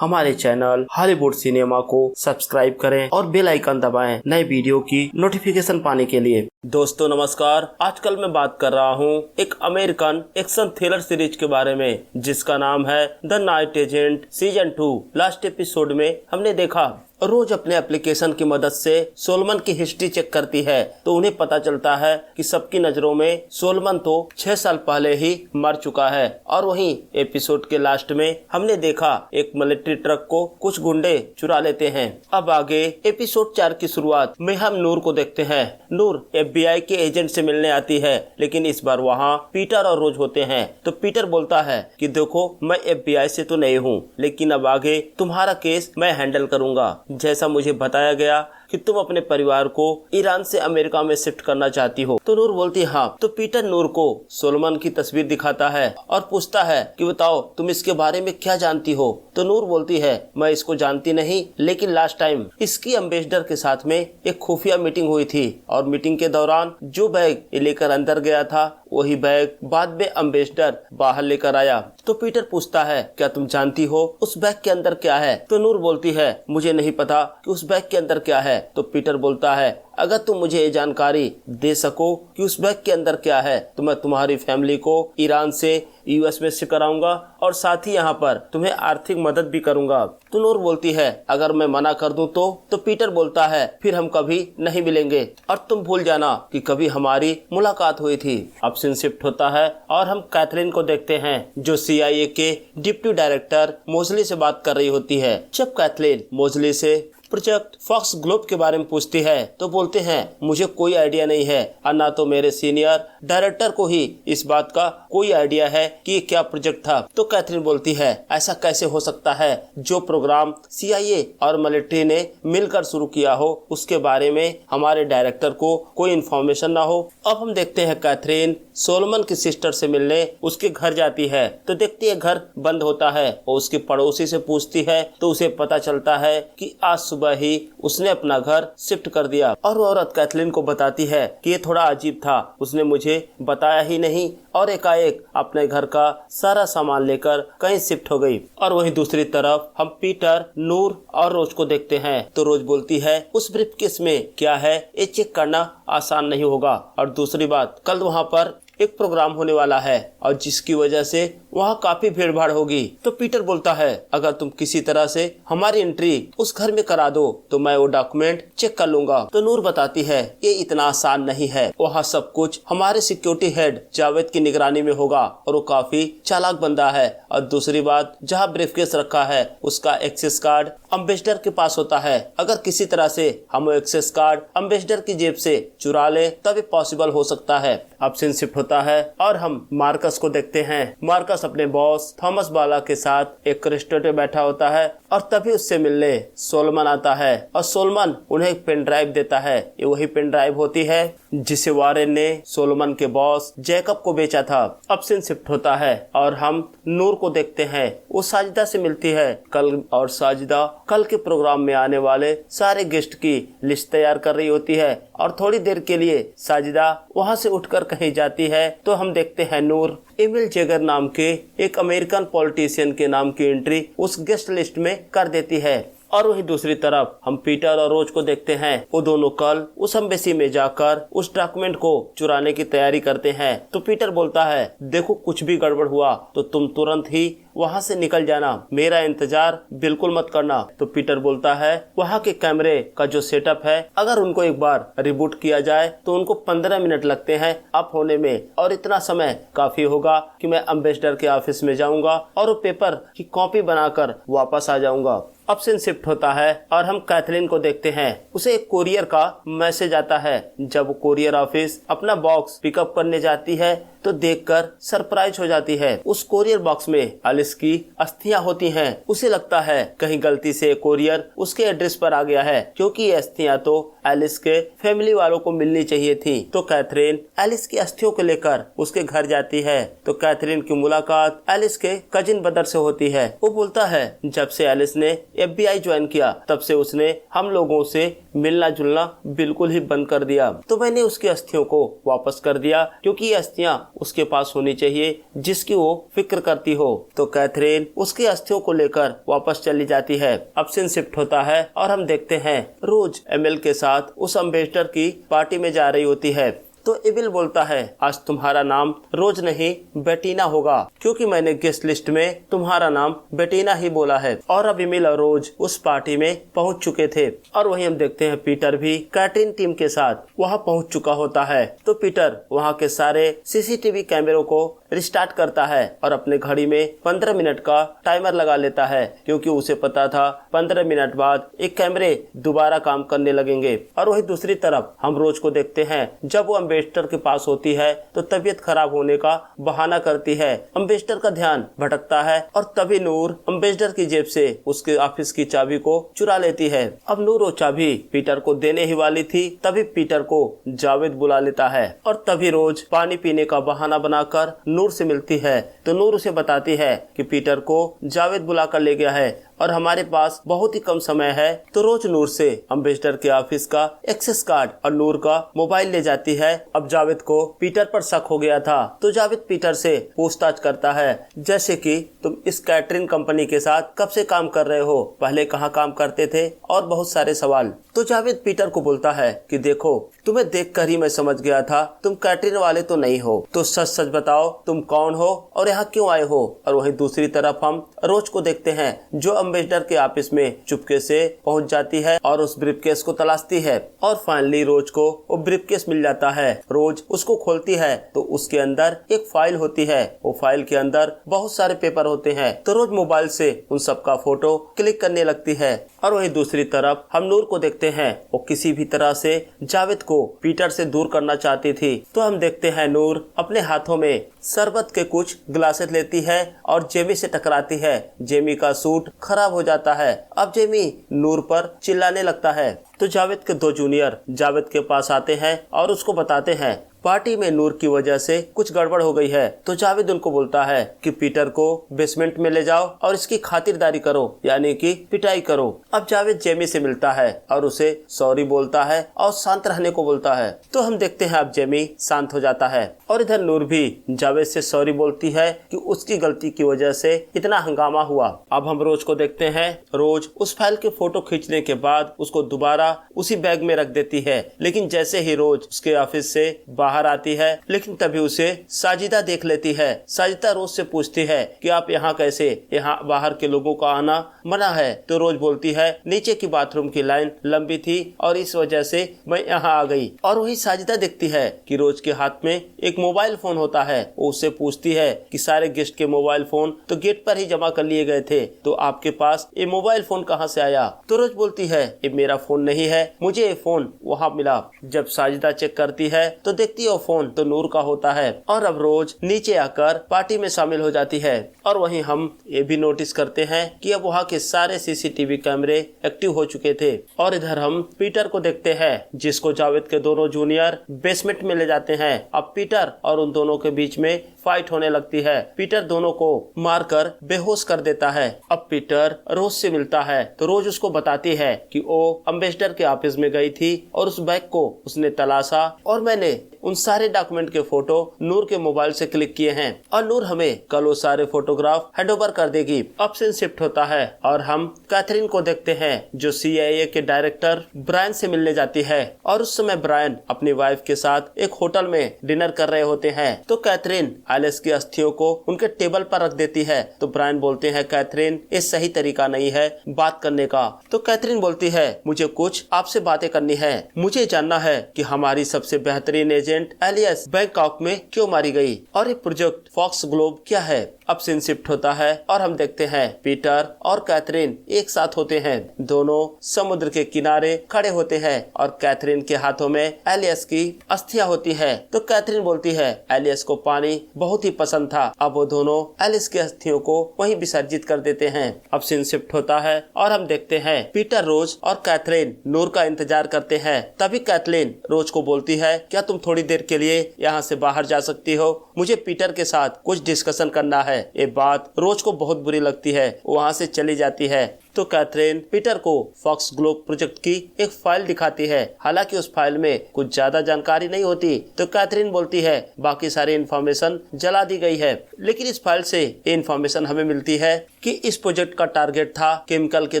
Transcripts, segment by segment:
हमारे channel Hollywood cinema को subscribe करें और बेल आइकन दबाएं नए वीडियो की नोटिफिकेशन पाने के लिए। दोस्तों नमस्कार, आजकल मैं बात कर रहा हूं एक अमेरिकन एक्शन थ्रिलर सीरीज के बारे में जिसका नाम है the night agent season 2। Last episode में हमने देखा रोज अपने एप्लीकेशन की मदद से सोलमन की हिस्ट्री चेक करती है तो उन्हें पता चलता है कि सबकी नजरों में सोलमन तो 6 साल पहले ही मर चुका है। और वहीं एपिसोड के लास्ट में हमने देखा एक मिलिट्री ट्रक को कुछ गुंडे चुरा लेते हैं। अब आगे एपिसोड 4 की शुरुआत में हम नूर को देखते हैं। नूर FBI के एजेंट से मिलने आती है, लेकिन इस बार वहाँ पीटर और रोज होते हैं। तो पीटर बोलता है कि देखो मैं FBI से तो नहीं हूँ, लेकिन अब आगे तुम्हारा केस मैं हैंडल करूंगा। जैसा मुझे बताया गया कि तुम अपने परिवार को ईरान से अमेरिका में शिफ्ट करना चाहती हो। तो नूर बोलती हाँ। तो पीटर नूर को सोलमन की तस्वीर दिखाता है और पूछता है कि बताओ तुम इसके बारे में क्या जानती हो। तो नूर बोलती है मैं इसको जानती नहीं, लेकिन लास्ट टाइम इसकी एम्बेसडर के साथ में एक खुफिया मीटिंग हुई थी और मीटिंग के दौरान जो बैग लेकर अंदर गया था वही बैग बाद में एम्बेसडर बाहर लेकर आया। तो पीटर पूछता है क्या तुम जानती हो उस बैग के अंदर क्या है। तो नूर बोलती है मुझे नहीं पता कि उस बैग के अंदर क्या है। तो पीटर बोलता है अगर तुम मुझे ये जानकारी दे सको कि उस बैग के अंदर क्या है तो मैं तुम्हारी फैमिली को ईरान से US में शिफ्ट कराऊंगा और साथ ही यहाँ पर तुम्हें आर्थिक मदद भी करूंगा। तो नूर बोलती है अगर मैं मना कर दूं तो पीटर बोलता है फिर हम कभी नहीं मिलेंगे और तुम भूल जाना कि कभी हमारी मुलाकात हुई थी। अब सीन शिफ्ट होता है और हम कैथरीन को देखते हैं जो CIA के डिप्टी डायरेक्टर मोजली से बात कर रही होती है। जब कैथरीन मोजली से प्रोजेक्ट फॉक्स ग्लोब के बारे में पूछती है तो बोलते हैं मुझे कोई आइडिया नहीं है और ना तो मेरे सीनियर डायरेक्टर को ही इस बात का कोई आइडिया है कि ये क्या प्रोजेक्ट था। तो कैथरीन बोलती है ऐसा कैसे हो सकता है जो प्रोग्राम CIA और मिलिट्री ने मिलकर शुरू किया हो उसके बारे में हमारे डायरेक्टर को कोई इन्फॉर्मेशन ना हो। अब हम देखते हैं कैथरीन सोलमन की सिस्टर से मिलने उसके घर जाती है तो देखती है घर बंद होता है और उसकी पड़ोसी से पूछती है तो उसे पता चलता है कि आज सुबह ही उसने अपना घर शिफ्ट कर दिया। और वो औरत कैथरीन को बताती है कि ये थोड़ा अजीब था, उसने मुझे बताया ही नहीं और एकाएक अपने घर का सारा सामान लेकर कहीं शिफ्ट हो गई। और वहीं दूसरी तरफ हम पीटर नूर और रोज को देखते हैं तो रोज बोलती है उस ब्रीफकेस में क्या है ये चेक करना आसान नहीं होगा और दूसरी बात कल वहाँ पर एक प्रोग्राम होने वाला है और जिसकी वजह से वहाँ काफी भीड़ भाड़ होगी। तो पीटर बोलता है अगर तुम किसी तरह से हमारी एंट्री उस घर में करा दो तो मैं वो डॉक्यूमेंट चेक कर लूंगा। तो नूर बताती है ये इतना आसान नहीं है, वहाँ सब कुछ हमारे सिक्योरिटी हेड जावेद की निगरानी में होगा और वो काफी चालाक बंदा है। और दूसरी बात जहाँ ब्रीफकेस रखा है उसका एक्सेस कार्ड एम्बेसडर के पास होता है। अगर किसी तरह से हम वो एक्सेस कार्ड एम्बेसडर की जेब से चुरा ले तब पॉसिबल हो सकता है। अब सीन शिफ्ट होता है और हम मार्कस को देखते हैं। मार्कस अपने बॉस थॉमस बाला के साथ एक रेस्टोरेंट में बैठा होता है और तभी उससे मिलने सोलमन आता है और सोलमन उन्हें एक पेन ड्राइव देता है। ये वही पेन ड्राइव होती है जिसे वारेन ने सोलमन के बॉस जैकब को बेचा था। अब सीन शिफ्ट होता है और हम नूर को देखते हैं। वो साजिदा से मिलती है कल और साजिदा कल के प्रोग्राम में आने वाले सारे गेस्ट की लिस्ट तैयार कर रही होती है और थोड़ी देर के लिए साजिदा वहाँ से उठकर कहीं जाती है तो हम देखते हैं नूर एमिल जेगर नाम के एक अमेरिकन पॉलिटिशियन के नाम की एंट्री उस गेस्ट लिस्ट में कर देती है। और वहीं दूसरी तरफ हम पीटर और रोज को देखते हैं। वो दोनों कल उस एम्बेसी में जाकर उस डॉक्यूमेंट को चुराने की तैयारी करते हैं। तो पीटर बोलता है देखो कुछ भी गड़बड़ हुआ तो तुम तुरंत ही वहाँ से निकल जाना, मेरा इंतजार बिल्कुल मत करना। तो पीटर बोलता है वहाँ के कैमरे का जो सेटअप है अगर उनको एक बार रिबूट किया जाए तो उनको 15 मिनट लगते हैं अप होने में और इतना समय काफी होगा कि मैं एम्बेसडर के ऑफिस में जाऊंगा और वो पेपर की कॉपी बनाकर वापस आ जाऊंगा। अब सीन शिफ्ट होता है और हम कैथरीन को देखते हैं। उसे एक कोरियर का मैसेज आता है। जब वो कोरियर ऑफिस अपना बॉक्स पिकअप करने जाती है तो देखकर सरप्राइज हो जाती है। उस कोरियर बॉक्स में एलिस की अस्थियां होती हैं। उसे लगता है कहीं गलती से कोरियर उसके एड्रेस पर आ गया है क्योंकि ये अस्थियां तो एलिस के फैमिली वालों को मिलनी चाहिए थी। तो कैथरीन एलिस की अस्थियों को लेकर उसके घर जाती है। तो कैथरीन की मुलाकात एलिस के कजिन ब्रदर से होती है। वो बोलता है जब से एलिस ने FBI ज्वाइन किया तब से उसने हम लोगों से मिलना जुलना बिल्कुल ही बंद कर दिया। तो मैंने उसकी अस्थियों को वापस कर दिया क्योंकि ये अस्थियां उसके पास होनी चाहिए जिसकी वो फिक्र करती हो। तो कैथरीन उसकी अस्थियों को लेकर वापस चली जाती है। अब सीन शिफ्ट होता है और हम देखते हैं रोज एमिल के साथ उस एम्बेसडर की पार्टी में जा रही होती है। तो एमिल बोलता है, आज तुम्हारा नाम रोज नहीं बेटीना होगा, क्योंकि मैंने गेस्ट लिस्ट में तुम्हारा नाम बेटीना ही बोला है। और अब एमिल और रोज उस पार्टी में पहुंच चुके थे और वहीं हम देखते हैं पीटर भी कैटरीन टीम के साथ वहां पहुंच चुका होता है। तो पीटर वहां के सारे सीसीटीवी कैमरों को रिस्टार्ट करता है और अपने घड़ी में 15 मिनट का टाइमर लगा लेता है, क्योंकि उसे पता था 15 मिनट बाद एक कैमरे दोबारा काम करने लगेंगे। और वही दूसरी तरफ हम रोज को देखते हैं, जब वो एम्बेसडर के पास होती है तो तबीयत खराब होने का बहाना करती है। एम्बेसडर का ध्यान भटकता है और तभी नूर एम्बेसडर की जेब से उसके ऑफिस की चाबी को चुरा लेती है। अब नूर वो चाबी पीटर को देने ही वाली थी, तभी पीटर को जावेद बुला लेता है और तभी रोज पानी पीने का बहाना बनाकर नूर से मिलती है। तो नूर उसे बताती है कि पीटर को जावेद बुलाकर ले गया है और हमारे पास बहुत ही कम समय है। तो रोज नूर से एम्बेसडर के ऑफिस का एक्सेस कार्ड और नूर का मोबाइल ले जाती है। अब जावेद को पीटर पर शक हो गया था, तो जावेद पीटर से पूछताछ करता है, जैसे कि तुम इस कैटरिंग कंपनी के साथ कब से काम कर रहे हो, पहले कहाँ काम करते थे, और बहुत सारे सवाल। तो जावेद पीटर को बोलता है कि देखो, तुम्हें देखकर ही मैं समझ गया था तुम कैटरिंग वाले तो नहीं हो, तो सच सच बताओ तुम कौन हो और यहाँ क्यों आए हो। और वहीं दूसरी तरफ हम रोज को देखते हैं, जो एम्बेसडर के ऑफिस में चुपके से पहुंच जाती है और उस ब्रीफकेस को तलाशती है और फाइनली रोज को वो ब्रीफकेस मिल जाता है। रोज उसको खोलती है तो उसके अंदर एक फाइल होती है। वो फाइल के अंदर बहुत सारे पेपर होते हैं। तो रोज मोबाइल से उन सब का फोटो क्लिक करने लगती है। और वहीं दूसरी तरफ हम नूर को देखते हैं, वो किसी भी तरह से जावेद को पीटर से दूर करना चाहती थी। तो हम देखते हैं नूर अपने हाथों में शरबत के कुछ ग्लासेस लेती है और जेमी से टकराती है। जेमी का सूट खराब हो जाता है। अब जेमी नूर पर चिल्लाने लगता है। तो जावेद के दो जूनियर जावेद के पास आते हैं और उसको बताते हैं पार्टी में नूर की वजह से कुछ गड़बड़ हो गई है। तो जावेद उनको बोलता है कि पीटर को बेसमेंट में ले जाओ और इसकी खातिरदारी करो, यानी कि पिटाई करो। अब जावेद जेमी से मिलता है और उसे सॉरी बोलता है और शांत रहने को बोलता है। तो हम देखते हैं अब जेमी शांत हो जाता है और इधर नूर भी जावेद से सॉरी बोलती है कि उसकी गलती की वजह से इतना हंगामा हुआ। अब हम रोज को देखते हैं। रोज उस फाइल के फोटो खींचने के बाद उसको दोबारा उसी बैग में रख देती है, लेकिन जैसे ही रोज उसके ऑफिस से बाहर आती है, लेकिन तभी उसे साजिदा देख लेती है। साजिदा रोज से पूछती है कि आप यहाँ कैसे, यहाँ बाहर के लोगों का आना मना है। तो रोज बोलती है नीचे की बाथरूम की लाइन लंबी थी और इस वजह से मैं यहाँ आ गई। और वही साजिदा देखती है कि रोज के हाथ में एक मोबाइल फोन होता है। वो उससे पूछती है कि सारे गेस्ट के मोबाइल फोन तो गेट पर ही जमा कर लिए गए थे, तो आपके पास ये मोबाइल फोन कहाँ से आया। तो रोज बोलती है ये मेरा फोन नहीं है, मुझे ये फोन वहाँ मिला। जब साजिदा चेक करती है तो देखती है वो फोन तो नूर का होता है। और अब रोज नीचे आकर पार्टी में शामिल हो जाती है। और वहीं हम ये भी नोटिस करते हैं कि अब वहाँ के सारे सीसीटीवी कैमरे एक्टिव हो चुके थे। और इधर हम पीटर को देखते हैं, जिसको जावेद के दोनों जूनियर बेसमेंट में ले जाते हैं। अब पीटर और उन दोनों के बीच में फाइट होने लगती है। पीटर दोनों को मारकर बेहोश कर देता है। अब पीटर रोज से मिलता है तो रोज उसको बताती है कि वो एम्बेसडर के ऑफिस में गई थी और उस बैग को उसने तलाशा और मैंने उन सारे डॉक्यूमेंट के फोटो नूर के मोबाइल से क्लिक किए हैं और नूर हमें कल वो सारे फोटोग्राफ हैंडओवर कर देगी। अब सीन शिफ्ट होता है और हम कैथरीन को देखते हैं, जो CIA के डायरेक्टर ब्रायन से मिलने जाती है। और उस समय ब्रायन अपनी वाइफ के साथ एक होटल में डिनर कर रहे होते हैं। तो कैथरीन एलिस की अस्थियों को उनके टेबल पर रख देती है। तो ब्रायन बोलते हैं कैथरीन ये सही तरीका नहीं है बात करने का। तो कैथरीन बोलती है मुझे कुछ आपसे बातें करनी है, मुझे जानना है कि हमारी सबसे बेहतरीन एजेंट एलियस बैंकॉक में क्यों मारी गई और ये प्रोजेक्ट फॉक्स ग्लोब क्या है। अब सीन शिफ्ट होता है और हम देखते हैं पीटर और कैथरीन एक साथ होते हैं। दोनों समुद्र के किनारे खड़े होते हैं और कैथरीन के हाथों में एलियस की अस्थियां होती है। तो कैथरीन बोलती है एलियस को पानी बहुत ही पसंद था। अब वो दोनों एलिस की अस्थियों को वहीं विसर्जित कर देते हैं। अब सीन शिफ्ट होता है और हम देखते हैं पीटर, रोज और कैथरीन नूर का इंतजार करते हैं। तभी कैथरीन रोज को बोलती है क्या तुम थोड़ी देर के लिए यहाँ से बाहर जा सकती हो, मुझे पीटर के साथ कुछ डिस्कशन करना है। ये बात रोज को बहुत बुरी लगती है, वहाँ से चली जाती है। तो कैथरीन पीटर को फॉक्स ग्लोब प्रोजेक्ट की एक फाइल दिखाती है। हालांकि उस फाइल में कुछ ज्यादा जानकारी नहीं होती। तो कैथरीन बोलती है बाकी सारी इन्फॉर्मेशन जला दी गई है, लेकिन इस फाइल से ये इन्फॉर्मेशन हमें मिलती है कि इस प्रोजेक्ट का टारगेट था केमिकल के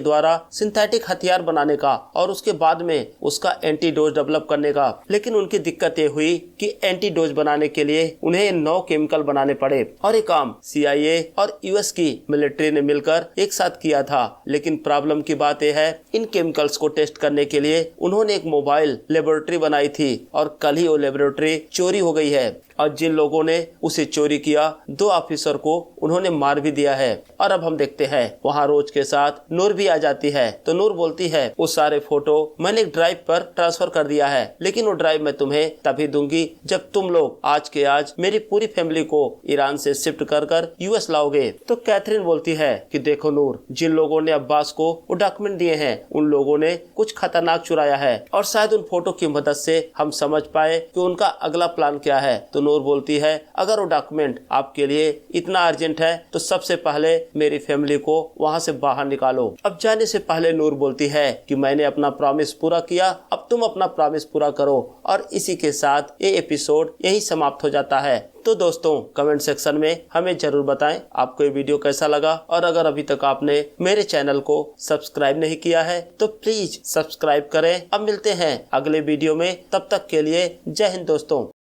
द्वारा सिंथेटिक हथियार बनाने का और उसके बाद में उसका एंटीडोज डेवलप करने का। लेकिन उनकी दिक्कत ये हुई कि एंटीडोज बनाने के लिए उन्हें 9 केमिकल बनाने पड़े और ये काम CIA और US की मिलिट्री ने मिलकर एक साथ किया था। लेकिन प्रॉब्लम की बात यह है, इन केमिकल्स को टेस्ट करने के लिए उन्होंने एक मोबाइल लेबोरेटरी बनाई थी और कल ही वो लेबोरेटरी चोरी हो गई है और जिन लोगों ने उसे चोरी किया 2 ऑफिसर को उन्होंने मार भी दिया है। और अब हम देखते हैं वहाँ रोज के साथ नूर भी आ जाती है। तो नूर बोलती है वो सारे फोटो मैंने एक ड्राइव पर ट्रांसफर कर दिया है, लेकिन वो ड्राइव मैं तुम्हें तभी दूंगी जब तुम लोग आज के आज मेरी पूरी फैमिली को ईरान से शिफ्ट कर US लाओगे। तो कैथरीन बोलती है कि देखो नूर, जिन लोगों ने अब्बास को वो डॉक्यूमेंट दिए हैं उन लोगों ने कुछ खतरनाक चुराया है और शायद उन फोटो की मदद से हम समझ पाए कि उनका अगला प्लान क्या है। तो नूर बोलती है अगर वो डॉक्यूमेंट आपके लिए इतना अर्जेंट है तो सबसे पहले मेरी फैमिली को वहाँ से बाहर निकालो। अब जाने से पहले नूर बोलती है कि मैंने अपना प्रॉमिस पूरा किया, अब तुम अपना प्रॉमिस पूरा करो। और इसी के साथ ये एपिसोड यही समाप्त हो जाता है। तो दोस्तों कमेंट सेक्शन में हमें जरूर बताएं आपको ये वीडियो कैसा लगा, और अगर अभी तक आपने मेरे चैनल को सब्सक्राइब नहीं किया है तो प्लीज सब्सक्राइब करें। अब मिलते हैं अगले वीडियो में, तब तक के लिए जय हिंद दोस्तों।